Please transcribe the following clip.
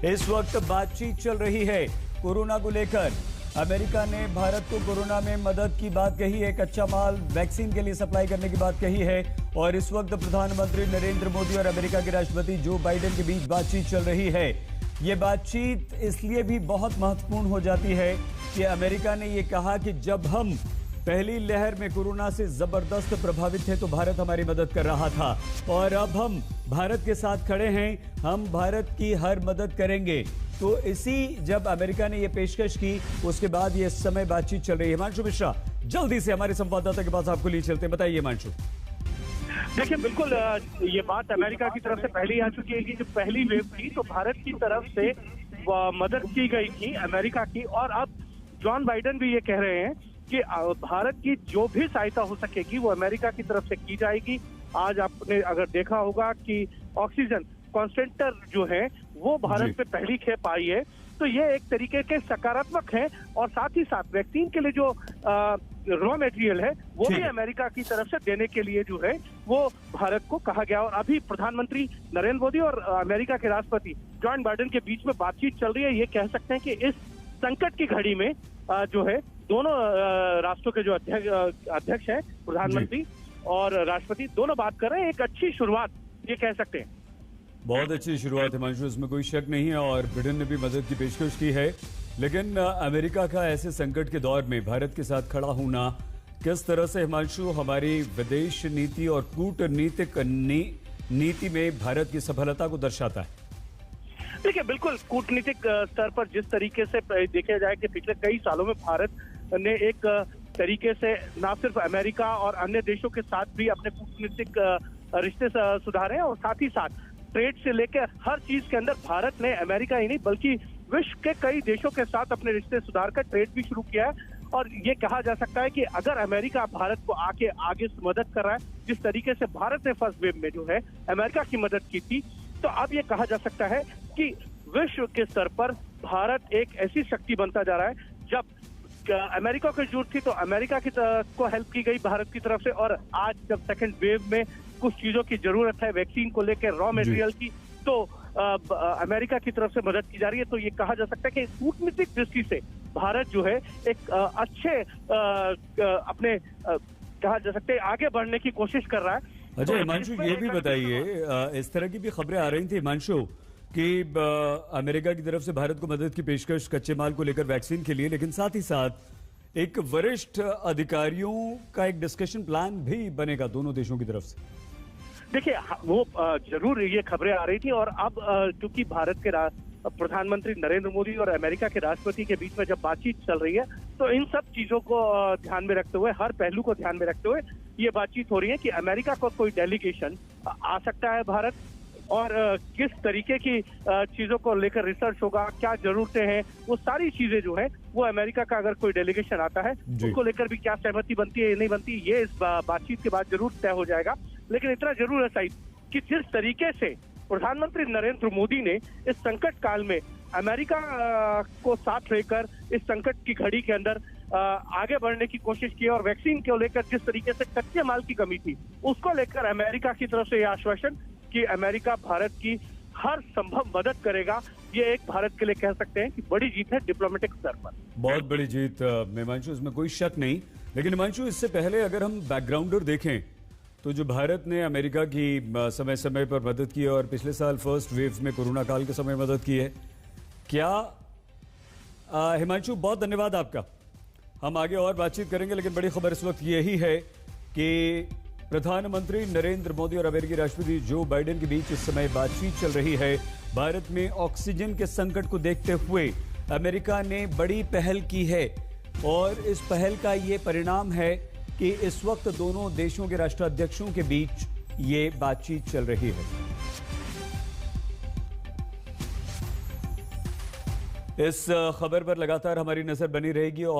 इस वक्त बातचीत चल रही है कोरोना को लेकर। अमेरिका ने भारत को कोरोना में मदद की बात कही है, कच्चा माल वैक्सीन के लिए सप्लाई करने की बात कही है। और इस वक्त प्रधानमंत्री नरेंद्र मोदी और अमेरिका के राष्ट्रपति जो बाइडेन के बीच बातचीत चल रही है। ये बातचीत इसलिए भी बहुत महत्वपूर्ण हो जाती है कि अमेरिका ने ये कहा कि जब हम पहली लहर में कोरोना से जबरदस्त प्रभावित थे तो भारत हमारी मदद कर रहा था, और अब हम भारत के साथ खड़े हैं, हम भारत की हर मदद करेंगे। तो इसी जब अमेरिका ने यह पेशकश की उसके बाद ये समय बातचीत चल रही है। हिमांशु मिश्रा जल्दी से हमारे संवाददाता के पास आपको लिए चलते हैं, बताइए हिमांशु। देखिए, बिल्कुल ये बात अमेरिका की तरफ से पहले ही आ चुकी है कि जो पहली वेव थी तो भारत की तरफ से मदद की गई थी अमेरिका की, और अब जॉन बाइडेन भी ये कह रहे हैं कि भारत की जो भी सहायता हो सकेगी वो अमेरिका की तरफ से की जाएगी। आज आपने अगर देखा होगा कि ऑक्सीजन कॉन्सेंट्रेटर जो है वो भारत पे पहली खेप आई है, तो ये एक तरीके के सकारात्मक है। और साथ ही साथ वैक्सीन के लिए जो रॉ मटेरियल है वो भी अमेरिका की तरफ से देने के लिए जो है वो भारत को कहा गया। और अभी प्रधानमंत्री नरेंद्र मोदी और अमेरिका के राष्ट्रपति जॉन बाइडेन के बीच में बातचीत चल रही है। ये कह सकते हैं कि इस संकट की घड़ी में जो है दोनों राष्ट्रों के जो अध्यक्ष हैं, प्रधानमंत्री और राष्ट्रपति, दोनों बात कर रहे हैं। एक अच्छी शुरुआत ये कह सकते हैं। बहुत अच्छी शुरुआत हिमांशु, इसमें कोई शक नहीं है, और ब्रिटेन ने भी मदद की पेशकश की है। लेकिन अमेरिका का ऐसे संकट के दौर में भारत के साथ खड़ा होना किस तरह से हिमांशु हमारी विदेश नीति और कूटनीतिक नीति में भारत की सफलता को दर्शाता है? देखिए, बिल्कुल कूटनीतिक स्तर पर जिस तरीके से देखा जाए कि पिछले कई सालों में भारत ने एक तरीके से न सिर्फ अमेरिका और अन्य देशों के साथ भी अपने कूटनीतिक रिश्ते सुधारे हैं, और साथ ही साथ ट्रेड से लेकर हर चीज के अंदर भारत ने अमेरिका ही नहीं बल्कि विश्व के कई देशों के साथ अपने रिश्ते सुधार कर ट्रेड भी शुरू किया है। और ये कहा जा सकता है कि अगर अमेरिका भारत को आगे से मदद कर रहा है, जिस तरीके से भारत ने फर्स्ट वेव में जो है अमेरिका की मदद की थी, तो अब ये कहा जा सकता है कि विश्व के स्तर पर भारत एक ऐसी शक्ति बनता जा रहा है। जब अमेरिका को जरूरत थी तो अमेरिका को हेल्प की गई भारत की तरफ से, और आज जब सेकंड वेव में कुछ चीजों की जरूरत है वैक्सीन को लेकर, रॉ मटेरियल की, तो अमेरिका की तरफ से मदद की जा रही है। तो ये कहा जा सकता है कि कूटनीतिक दृष्टि से भारत जो है एक अच्छे अपने कहा जा सकता है आगे बढ़ने की कोशिश कर रहा है। अच्छा हिमांशु, ये भी बताइए, इस तरह की भी खबरें आ रही थी हिमांशु कि अमेरिका की तरफ से भारत को मदद की पेशकश कच्चे माल को लेकर वैक्सीन के लिए, लेकिन साथ ही साथ एक वरिष्ठ अधिकारियों का एक डिस्कशन प्लान भी बनेगा दोनों देशों की तरफ से। देखिए, वो जरूर ये खबरें आ रही थी, और अब क्योंकि भारत के प्रधानमंत्री नरेंद्र मोदी और अमेरिका के राष्ट्रपति के बीच में जब बातचीत चल रही है तो इन सब चीजों को ध्यान में रखते हुए, हर पहलू को ध्यान में रखते हुए ये बातचीत हो रही है कि अमेरिका को कोई डेलीगेशन आ सकता है भारत, और किस तरीके की चीजों को लेकर रिसर्च होगा, क्या जरूरतें हैं, वो सारी चीजें जो है वो अमेरिका का अगर कोई डेलीगेशन आता है उसको लेकर भी क्या सहमति बनती है या नहीं बनती, ये इस बातचीत के बाद जरूर तय हो जाएगा। लेकिन इतना जरूर है सईद कि जिस तरीके से प्रधानमंत्री नरेंद्र मोदी ने इस संकट काल में अमेरिका को साथ लेकर इस संकट की घड़ी के अंदर आगे बढ़ने की कोशिश की, और वैक्सीन को लेकर जिस तरीके से कच्चे माल की कमी थी उसको लेकर अमेरिका की तरफ से यह आश्वासन कि अमेरिका भारत की हर संभव मदद करेगा, ये एक भारत के लिए कह सकते हैं कि बड़ी जीत है डिप्लोमेटिक स्तर पर। बहुत बड़ी जीत हिमांशु, इसमें कोई शक नहीं। लेकिन हिमांशु, इससे पहले अगर हम बैकग्राउंडर देखें तो जो भारत ने अमेरिका की समय समय पर मदद की और पिछले साल फर्स्ट वेव में कोरोना काल के समय मदद की है, क्या हिमांशु बहुत धन्यवाद आपका। हम आगे और बातचीत करेंगे, लेकिन बड़ी खबर इस वक्त यही है कि प्रधानमंत्री नरेंद्र मोदी और अमेरिकी राष्ट्रपति जो बाइडेन के बीच इस समय बातचीत चल रही है। भारत में ऑक्सीजन के संकट को देखते हुए अमेरिका ने बड़ी पहल की है, और इस पहल का ये परिणाम है कि इस वक्त दोनों देशों के राष्ट्राध्यक्षों के बीच ये बातचीत चल रही है। इस खबर पर लगातार हमारी नजर बनी रहेगी।